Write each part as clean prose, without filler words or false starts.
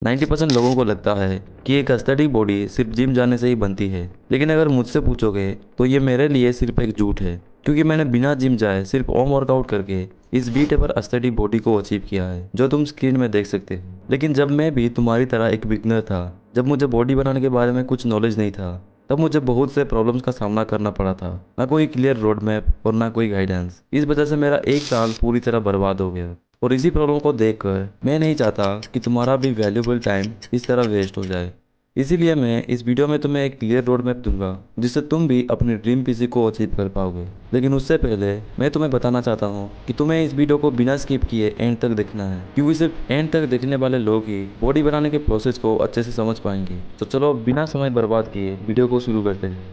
90% लोगों को लगता है कि एक एस्थेटिक बॉडी सिर्फ जिम जाने से ही बनती है, लेकिन अगर मुझसे पूछोगे तो ये मेरे लिए सिर्फ एक झूठ है, क्योंकि मैंने बिना जिम जाए सिर्फ होम वर्कआउट करके इस बीटेबल एस्थेटिक बॉडी को अचीव किया है जो तुम स्क्रीन में देख सकते हो। लेकिन जब मैं भी तुम्हारी तरह एक बिगनर था, जब मुझे बॉडी बनाने के बारे में कुछ नॉलेज नहीं था, तब मुझे बहुत से प्रॉब्लम्स का सामना करना पड़ा था। ना कोई क्लियर रोड मैप और ना कोई गाइडेंस। इस वजह से मेरा एक साल पूरी तरह बर्बाद हो गया। और इसी प्रॉब्लम को देखकर मैं नहीं चाहता कि तुम्हारा भी वैल्यूबल टाइम इस तरह वेस्ट हो जाए। इसीलिए मैं इस वीडियो में तुम्हें एक क्लियर रोड मैप दूंगा जिससे तुम भी अपने ड्रीम पीसी को अचीव कर पाओगे। लेकिन उससे पहले मैं तुम्हें बताना चाहता हूँ कि तुम्हें इस वीडियो को बिना स्किप किए एंड तक देखना है, क्योंकि सिर्फ एंड तक देखने वाले लोग ही बॉडी बनाने के प्रोसेस को अच्छे से समझ पाएंगे। तो चलो बिना समय बर्बाद किए वीडियो को शुरू करते हैं।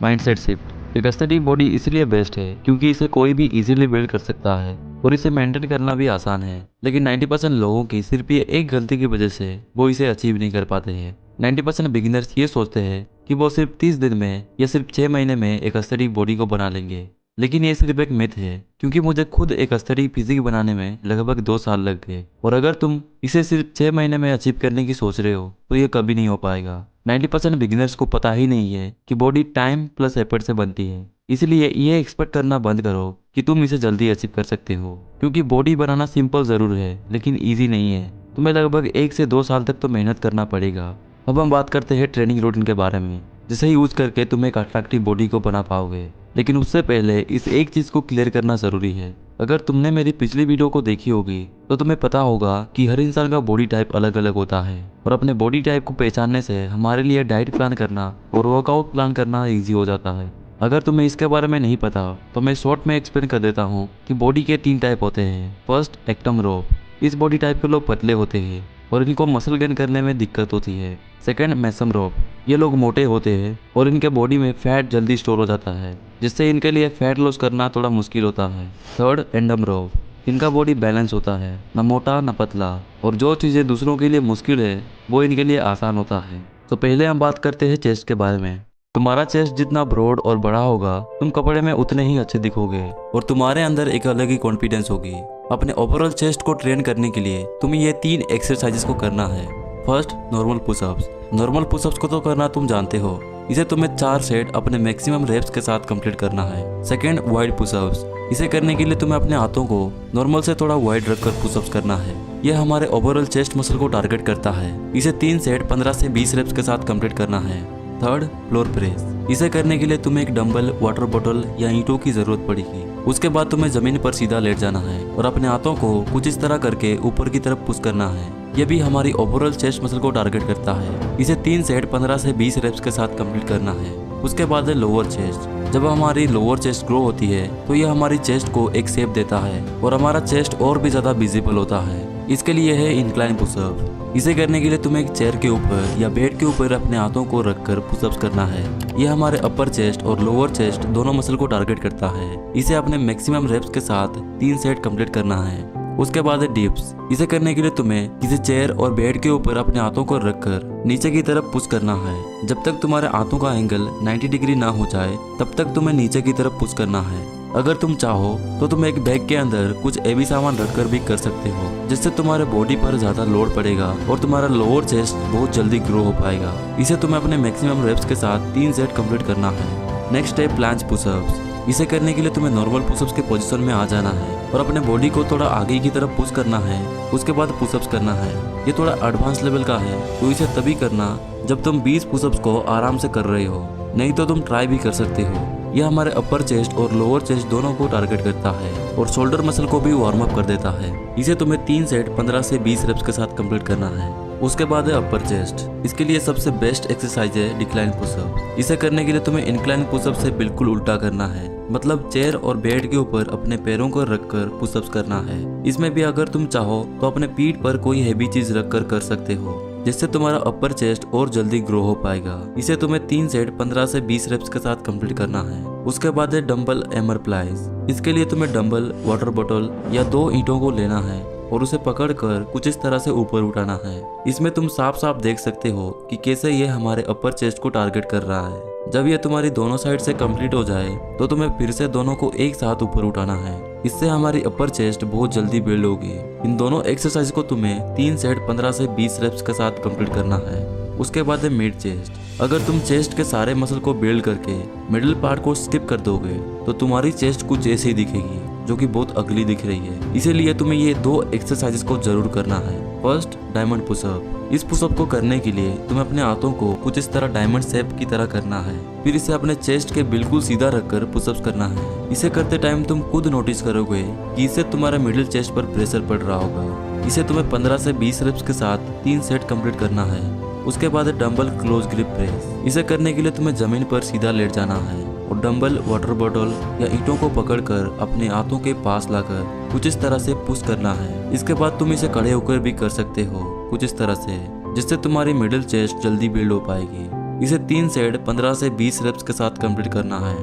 Mindset shift. एक एस्थेटिक बॉडी इसलिए बेस्ट है क्योंकि इसे कोई भी इजीली बिल्ड कर सकता है और इसे मेंटेन करना भी आसान है। लेकिन 90% लोगों की सिर्फ ये एक गलती की वजह से वो इसे अचीव नहीं कर पाते हैं। 90% बिगिनर्स ये सोचते हैं कि वो सिर्फ 30 दिन में या सिर्फ 6 महीने में एक एस्थेटिक बॉडी को बना लेंगे। लेकिन ये सिर्फ एक मिथ है, क्योंकि मुझे खुद एक एस्थेटिक फिजिक बनाने में लगभग 2 साल लग गए। और अगर तुम इसे सिर्फ 6 महीने में अचीव करने की सोच रहे हो तो ये कभी नहीं हो पाएगा। 90% बिगिनर्स को पता ही नहीं है कि बॉडी टाइम प्लस एफर्ट से बनती है। इसलिए ये एक्सपेक्ट करना बंद करो कि तुम इसे जल्दी अचीव कर सकते हो, क्योंकि बॉडी बनाना सिंपल ज़रूर है लेकिन ईजी नहीं है। तुम्हें लगभग 1 से 2 साल तक तो मेहनत करना पड़ेगा। अब हम बात करते हैं ट्रेनिंग रूटीन के बारे में, जिसे यूज करके तुम एक अट्रैक्टिव बॉडी को बना पाओगे। लेकिन उससे पहले इस एक चीज़ को क्लियर करना ज़रूरी है। अगर तुमने मेरी पिछली वीडियो को देखी होगी तो तुम्हें पता होगा कि हर इंसान का बॉडी टाइप अलग अलग होता है, और अपने बॉडी टाइप को पहचानने से हमारे लिए डाइट प्लान करना और वर्कआउट प्लान करना इजी हो जाता है। अगर तुम्हें इसके बारे में नहीं पता तो मैं शॉर्ट में एक्सप्लेन कर देता हूँ कि बॉडी के 3 टाइप होते हैं। फर्स्ट, एक्टम रोप। इस बॉडी टाइप के लोग पतले होते हैं और इनको मसल गेन करने में दिक्कत होती है। सेकेंड, मेसम रोप। ये लोग मोटे होते हैं और इनके बॉडी में फैट जल्दी स्टोर हो जाता है, जिससे इनके लिए फैट लॉस करना थोड़ा मुश्किल होता है। थर्ड, एंडम रोप। इनका बॉडी बैलेंस होता है, ना मोटा ना पतला, और जो चीज़ें दूसरों के लिए मुश्किल है वो इनके लिए आसान होता है। तो पहले हम बात करते हैं चेस्ट के बारे में। तुम्हारा चेस्ट जितना ब्रॉड और बड़ा होगा, तुम कपड़े में उतने ही अच्छे दिखोगे और तुम्हारे अंदर एक अलग ही कॉन्फिडेंस होगी। अपने ओवरऑल चेस्ट को ट्रेन करने के लिए तुम्हें ये 3 एक्सरसाइजेस को करना है। First, normal pushups. Normal pushups को तो करना तुम जानते हो। इसे तुम्हें 4 सेट अपने मैक्सिमम रेप्स के साथ कंप्लीट करना है। Second, wide pushups. इसे करने के लिए तुम्हें अपने हाथों को नॉर्मल से थोड़ा वाइड रखकर पुशअप्स करना है। यह हमारे ओवरऑल चेस्ट मसल को टारगेट करता है। इसे 3 सेट 15 से 20 रेप्स के साथ कंप्लीट करना है। Third, floor press. इसे करने के लिए तुम्हें एक डंबल, वाटर बोतल या ईंटों की जरूरत पड़ेगी। उसके बाद तुम्हें जमीन पर सीधा लेट जाना है और अपने हाथों को कुछ इस तरह करके ऊपर की तरफ पुश करना है। यह भी हमारी ओवरऑल चेस्ट मसल को टारगेट करता है। इसे 3 सेट 15 से 20 रेप्स के साथ कंप्लीट करना है। उसके बाद है लोअर चेस्ट। जब हमारी लोअर चेस्ट ग्रो होती है तो यह हमारी चेस्ट को एक शेप देता है और हमारा चेस्ट और भी ज्यादा विजिबल होता है। इसके लिए है इंक्लाइन पुशअप। इसे करने के लिए तुम्हें एक चेयर के ऊपर या बेड के ऊपर अपने हाथों को रखकर पुशअप्स करना है। यह हमारे अपर चेस्ट और लोअर चेस्ट दोनों मसल को टारगेट करता है। इसे अपने मैक्सिमम रेप्स के साथ 3 सेट कंप्लीट करना है। उसके बाद है डिप्स। इसे करने के लिए तुम्हें किसी चेयर और बेड के ऊपर अपने हाथों को रखकर नीचे की तरफ पुश करना है। जब तक तुम्हारे हाथों का एंगल 90 डिग्री ना हो जाए तब तक तुम्हें नीचे की तरफ पुश करना है। अगर तुम चाहो तो तुम एक बैग के अंदर कुछ हेवी सामान रखकर भी कर सकते हो, जिससे तुम्हारे बॉडी पर ज्यादा लोड पड़ेगा और तुम्हारा लोअर चेस्ट बहुत जल्दी ग्रो हो पाएगा। इसे तुम्हें अपने मैक्सिमम रेप्स के साथ 3 सेट कंप्लीट करना है। नेक्स्ट है प्लांज पुशअप्स। इसे करने के लिए तुम्हें नॉर्मल पुशअप्स के पोजीशन में आ जाना है और अपने बॉडी को थोड़ा आगे की तरफ पुश करना है। उसके बाद पुशअप्स करना है। ये थोड़ा एडवांस लेवल का है, तो इसे तभी करना जब तुम 20 पुशअप्स को आराम से कर रहे हो, नहीं तो तुम ट्राई भी कर सकते हो। यह हमारे अपर चेस्ट और लोअर चेस्ट दोनों को टारगेट करता है और शोल्डर मसल को भी वार्म अप कर देता है। इसे तुम्हें 3 सेट 15 से 20 रेप्स के साथ कंप्लीट करना है। उसके बाद है अपर चेस्ट। इसके लिए सबसे बेस्ट एक्सरसाइज है डिक्लाइन पुशअप। इसे करने के लिए तुम्हें इंक्लाइन पुशअप से बिल्कुल उल्टा करना है, मतलब चेयर और बेड के ऊपर अपने पैरों को रखकर पुशअप्स करना है। इसमें भी अगर तुम चाहो तो अपने पीठ पर कोई हैवी चीज रखकर कर सकते हो, जिससे तुम्हारा अपर चेस्ट और जल्दी ग्रो हो पाएगा। इसे तुम्हें 3 सेट 15 से 20 रेप्स के साथ कंप्लीट करना है। उसके बाद है डंबल हैमर प्लाइज। इसके लिए तुम्हें डंबल, वाटर बोतल या 2 ईंटों को लेना है और उसे पकड़कर कुछ इस तरह से ऊपर उठाना है। इसमें तुम साफ साफ देख सकते हो कि कैसे ये हमारे अपर चेस्ट को टारगेट कर रहा है। जब ये तुम्हारी दोनों साइड से कंप्लीट हो जाए तो तुम्हें फिर से दोनों को एक साथ ऊपर उठाना है इससे हमारी अपर चेस्ट बहुत जल्दी बिल्ड होगी। इन दोनों एक्सरसाइज को तुम्हें 3 सेट 15 से 20 रेप्स के साथ कंप्लीट करना है। उसके बाद है मिड चेस्ट। अगर तुम चेस्ट के सारे मसल को बिल्ड करके मिडिल पार्ट को स्किप कर दोगे तो तुम्हारी चेस्ट कुछ ऐसी दिखेगी जो कि बहुत अगली दिख रही है। इसीलिए तुम्हें ये 2 एक्सरसाइजेस को जरूर करना है। First, diamond pushup. इस पुशअप को करने के लिए तुम्हें अपने हाथों को कुछ इस तरह डायमंड शेप की तरह करना है। फिर इसे अपने चेस्ट के बिल्कुल सीधा रखकर पुशअप्स करना है। इसे करते टाइम तुम खुद नोटिस करोगे कि इससे तुम्हारे मिडिल चेस्ट पर प्रेशर पड़ रहा होगा। इसे तुम्हें 15 से 20 रेप्स के साथ 3 सेट कंप्लीट करना है। उसके बाद डंबल क्लोज ग्रिप प्रेस। इसे करने के लिए तुम्हें जमीन पर सीधा लेट जाना है और डंबल, वाटर बॉटल या ईंटों को पकड़कर अपने हाथों के पास लाकर कुछ इस तरह से पुश करना है। इसके बाद तुम इसे खड़े होकर भी कर सकते हो कुछ इस तरह से, जिससे तुम्हारी मिडिल चेस्ट जल्दी बिल्ड हो पाएगी। इसे 3 सेट 15 से 20 रेप्स के साथ कंप्लीट करना है।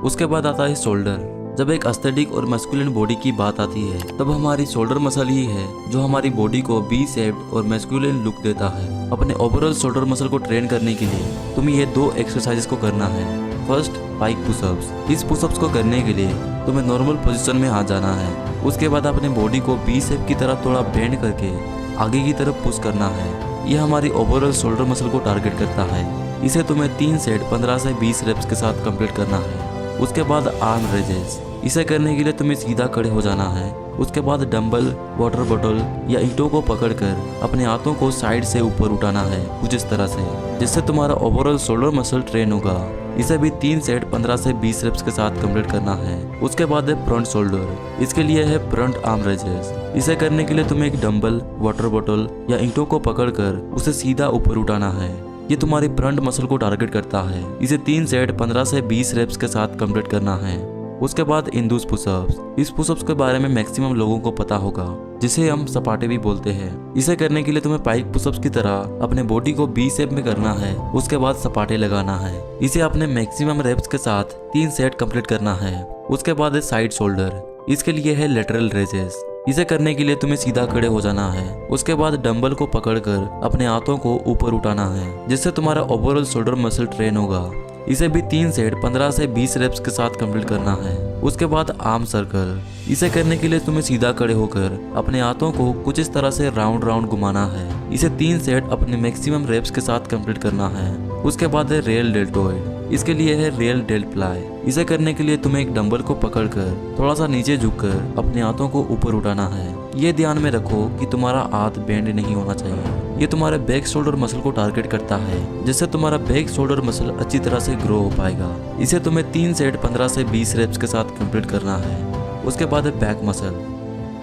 उसके बाद आता है शोल्डर। जब एक एस्थेटिक और मैस्कुलिन बॉडी की बात आती है तब हमारी शोल्डर मसल ही है जो हमारी बॉडी को वी शेप्ड और मैस्कुलिन लुक देता है। अपने ओवरऑल शोल्डर मसल को ट्रेन करने के लिए तुम्हें ये 2 एक्सरसाइजेस को करना है। First, pike pushups. इस पुशअप्स को करने के लिए तुम्हें नॉर्मल पोजीशन में आ जाना है। उसके बाद अपने बॉडी को वी शेप की तरह थोड़ा बेंड करके आगे की तरफ पुश करना है। यह हमारी ओवरऑल शोल्डर मसल को टारगेट करता है। इसे तुम्हें 3 सेट 15 से 20 रेप्स के साथ कंप्लीट करना है। उसके बाद आर्म रेजेस। इसे करने के लिए तुम्हें सीधा खड़े हो जाना है। उसके बाद डंबल, वाटर बॉटल या ईंटों को पकड़कर अपने हाथों को साइड से ऊपर उठाना है कुछ इस तरह से, जिससे तुम्हारा ओवरऑल शोल्डर मसल ट्रेन होगा। इसे भी 3 सेट 15 से 20 रेप्स के साथ कंप्लीट करना है। उसके बाद है फ्रंट शोल्डर। इसके लिए है फ्रंट आर्म रेजेस। इसे करने के लिए तुम्हें एक डंबल, वाटर बॉटल या ईंटों को पकड़कर उसे सीधा ऊपर उठाना है। ये तुम्हारी फ्रंट मसल को टारगेट करता है। इसे 3 सेट 15 से 20 रेप्स के साथ कंप्लीट करना है। उसके बाद इंदुस पुशअप्स। इस पुशअप्स के बारे में मैक्सिमम लोगों को पता होगा, जिसे हम सपाटे भी बोलते हैं। इसे करने के लिए तुम्हें पाइक पुशअप्स की तरह अपने बॉडी को बी शेप में करना है। उसके बाद सपाटे लगाना है। इसे अपने मैक्सिमम रेप्स के साथ 3 सेट कंप्लीट करना है। उसके बाद है साइड शोल्डर। इसके लिए है लेटरल रेजेस। इसे करने के लिए तुम्हें सीधा खड़े हो जाना है। उसके बाद डंबल को पकड़कर अपने हाथों को ऊपर उठाना है, जिससे तुम्हारा ओवरऑल शोल्डर मसल ट्रेन होगा। इसे भी 3 सेट 15 से 20 रेप्स के साथ कंप्लीट करना है। उसके बाद आर्म सर्कल। इसे करने के लिए तुम्हें सीधा खड़े होकर अपने हाथों को कुछ इस तरह से राउंड राउंड घुमाना है। इसे 3 सेट अपने मैक्सिमम रेप्स के साथ कंप्लीट करना है। उसके बाद है रियल डेल्टोइड। इसके लिए है रियल डेल्ट फ्लाई। इसे करने के लिए तुम्हें एक डंबल को पकड़कर थोड़ा सा नीचे झुककर अपने हाथों को ऊपर उठाना है। ये ध्यान में रखो कि तुम्हारा हाथ बेंड नहीं होना चाहिए। ये तुम्हारे बैक शोल्डर मसल को टारगेट करता है, जिससे तुम्हारा बैक शोल्डर मसल अच्छी तरह से ग्रो हो पाएगा। इसे तुम्हें 3 सेट 15 से 20 रेप्स के साथ कंप्लीट करना है। उसके बाद है बैक मसल।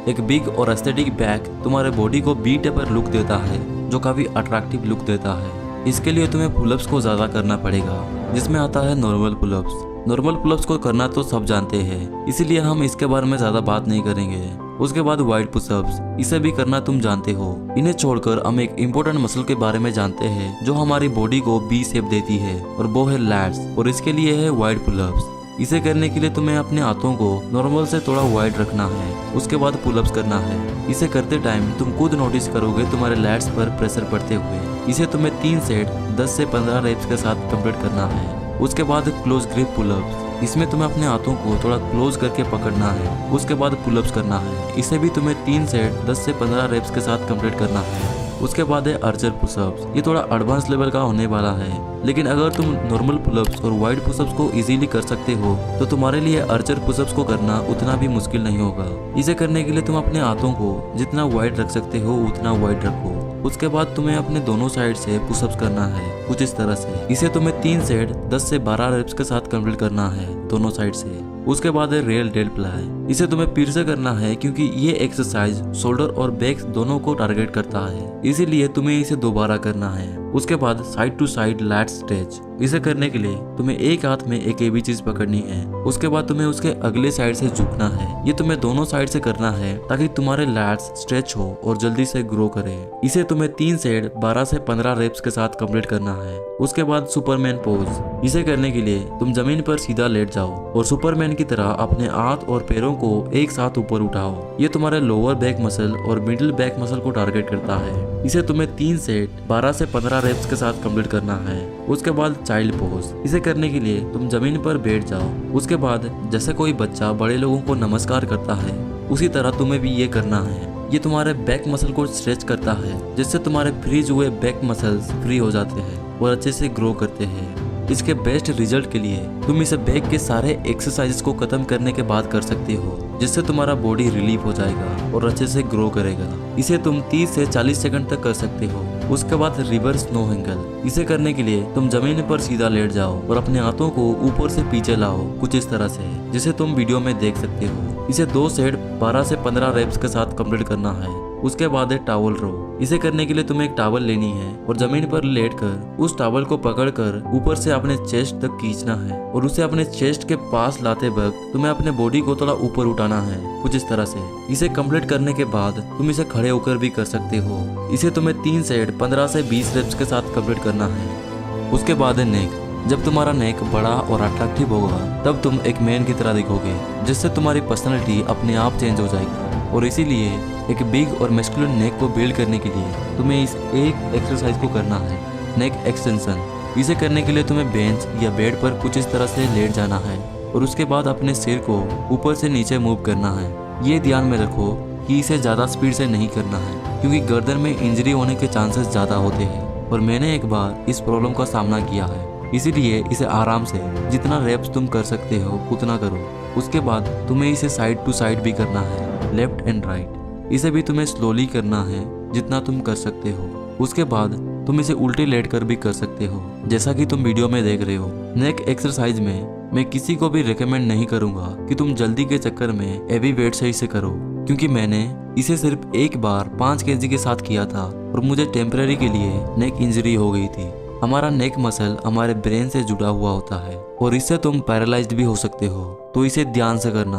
एक बिग और एस्थेटिक बैक तुम्हारे बॉडी को बी टेपर लुक देता है, जो काफी अट्रैक्टिव लुक देता है। इसके लिए तुम्हें पुलअप्स को ज्यादा करना पड़ेगा, जिसमें आता है नॉर्मल पुलअप्स। नॉर्मल पुलअप्स को करना तो सब जानते हैं, इसीलिए हम इसके बारे में ज्यादा बात नहीं करेंगे। उसके बाद वाइड पुशअप्स। इसे भी करना तुम जानते हो। इन्हें छोड़कर हम एक इम्पोर्टेंट मसल के बारे में जानते हैं जो हमारी बॉडी को बी शेप देती है, और वो है लैट्स, और इसके लिए है वाइड पुलअप्स। इसे करने के लिए तुम्हें अपने हाथों को नॉर्मल से थोड़ा वाइड रखना है। उसके बाद पुलअप्स करना है। इसे करते टाइम तुम खुद नोटिस करोगे तुम्हारे लैट्स पर प्रेशर पड़ते हुए। इसे तुम्हें 3 सेट 10 से 15 रेप्स के साथ कंप्लीट करना है। उसके बाद क्लोज ग्रिप पुलअप्स। इसमें तुम्हें अपने हाथों को थोड़ा क्लोज करके पकड़ना है। उसके बाद पुलअप्स करना है। इसे भी तुम्हें 3 सेट 10 से 15 रेप्स के साथ कंप्लीट करना है। उसके बाद है आर्चर पुशअप्स। ये थोड़ा एडवांस लेवल का होने वाला है, लेकिन अगर तुम नॉर्मल पुलअप्स और वाइड पुशअप्स को इजीली कर सकते हो तो तुम्हारे लिए आर्चर पुशअप्स को करना उतना भी मुश्किल नहीं होगा। इसे करने के लिए तुम अपने हाथों को जितना वाइड रख सकते हो उतना वाइड रखो। उसके बाद तुम्हें अपने दोनों साइड से पुशअप्स करना है कुछ इस तरह से। इसे तुम्हें 3 सेट 10 से 12 रेप्स के साथ कंप्लीट करना है दोनों साइड से। उसके बाद है रियल डेल्ट फ्लाई। इसे तुम्हें फिर से करना है क्योंकि ये एक्सरसाइज शोल्डर और बैक दोनों को टारगेट करता है, इसीलिए तुम्हें इसे दोबारा करना है। उसके बाद side to side lat stretch. इसे करने के लिए तुम्हें एक हाथ में एक हेवी चीज पकड़नी है। उसके बाद तुम्हें उसके अगले साइड से झुकना है। ये तुम्हें दोनों साइड से करना है ताकि तुम्हारे लैट्स स्ट्रेच हो और जल्दी से ग्रो करे। इसे तुम्हें 3 सेट 12 से 15 रेप्स के साथ कंप्लीट करना है। उसके बाद सुपरमैन पोज। इसे करने के लिए तुम जमीन पर सीधा लेट जाओ और सुपरमैन की तरह अपने हाथ और पैरों को एक साथ ऊपर उठाओ। ये तुम्हारे लोअर बैक मसल और मिडिल बैक मसल को टारगेट करता है। इसे तुम्हें 3 सेट 12 से 15 रेप्स के साथ कंप्लीट करना है। उसके बाद चाइल्ड पोज। इसे करने के लिए तुम जमीन पर बैठ जाओ। उसके बाद जैसे कोई बच्चा बड़े लोगों को नमस्कार करता है उसी तरह तुम्हें भी ये करना है। ये तुम्हारे बैक मसल को स्ट्रेच करता है, जिससे तुम्हारे फ्रीज हुए बैक मसल्स फ्री हो जाते हैं और अच्छे से ग्रो करते हैं। इसके बेस्ट रिजल्ट के लिए तुम इसे बैक के सारे एक्सरसाइजेस को खत्म करने के बाद कर सकते हो, जिससे तुम्हारा बॉडी रिलीफ हो जाएगा और अच्छे से ग्रो करेगा। इसे तुम 30 से 40 सेकंड तक कर सकते हो। उसके बाद रिवर्स नो एंगल। इसे करने के लिए तुम जमीन पर सीधा लेट जाओ और अपने हाथों को ऊपर से पीछे लाओ, कुछ इस तरह से, जिसे तुम वीडियो में देख सकते हो। इसे 2 सेट 12 से 15 रेप्स के साथ कंप्लीट करना है। उसके बाद है टॉवल रो। इसे करने के लिए तुम्हें एक टॉवल लेनी है और जमीन पर लेटकर उस टॉवल को पकड़कर ऊपर से अपने चेस्ट तक खींचना है और उसे अपने चेस्ट के पास लाते वक्त तुम्हें अपने बॉडी को थोड़ा ऊपर उठाना है, कुछ इस तरह से। इसे कंप्लीट करने के बाद तुम इसे खड़े होकर भी कर सकते हो। इसे तुम्हें 3 सेट 15 से 20 रेप्स के साथ कंप्लीट करना है। उसके बाद है नेक। जब तुम्हारा नेक बड़ा और अट्रैक्टिव होगा तब तुम एक मैन की तरह दिखोगे, जिससे तुम्हारी पर्सनैलिटी अपने आप चेंज हो जाएगी। और इसीलिए एक बिग और मैस्कुलिन नेक को बिल्ड करने के लिए तुम्हें इस एक एक्सरसाइज को करना है, नेक एक्सटेंशन। इसे करने के लिए तुम्हें बेंच या बेड पर कुछ इस तरह से लेट जाना है और उसके बाद अपने सिर को ऊपर से नीचे मूव करना है। ये ध्यान में रखो कि इसे ज़्यादा स्पीड से नहीं करना है, क्योंकि गर्दन में इंजरी होने के चांसेस ज़्यादा होते हैं और मैंने एक बार इस प्रॉब्लम का सामना किया है। इसीलिए इसे आराम से जितना रेप्स तुम कर सकते हो उतना करो। उसके बाद तुम्हें इसे साइड टू साइड भी करना है, लेफ्ट एंड राइट। इसे भी तुम्हें स्लोली करना है जितना तुम कर सकते हो। उसके बाद तुम इसे उल्टे लेट कर भी कर सकते हो, जैसा कि तुम वीडियो में देख रहे हो। नेक एक्सरसाइज में मैं किसी को भी रिकमेंड नहीं करूंगा कि तुम जल्दी के चक्कर में हेवी वेट से इसे करो, क्योंकि मैंने इसे सिर्फ एक बार 5 kg के साथ किया था और मुझे टेम्पररी के लिए नेक इंजरी हो गई थी। हमारा नेक मसल हमारे ब्रेन से जुड़ा हुआ होता है और इससे तुम पैरालाइज्ड भी हो सकते हो, तो इसे ध्यान से करना।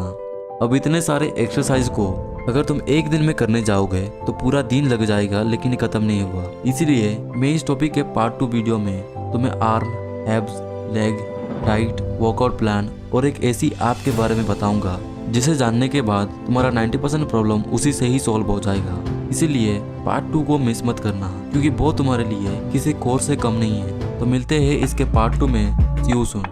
अब इतने सारे एक्सरसाइज को अगर तुम एक दिन में करने जाओगे तो पूरा दिन लग जाएगा, लेकिन खत्म नहीं होगा। इसीलिए मैं इस टॉपिक के पार्ट 2 वीडियो में तुम्हें arm, abs, leg, diet, workout plan और एक ऐसी ऐप के बारे में बताऊंगा जिसे जानने के बाद तुम्हारा 90% प्रॉब्लम उसी से ही सॉल्व हो जाएगा। इसीलिए पार्ट 2 को मिस मत करना, क्योंकि वो तुम्हारे लिए किसी कोर्स से कम नहीं है। तो मिलते हैं इसके पार्ट 2 में। सी यू सून।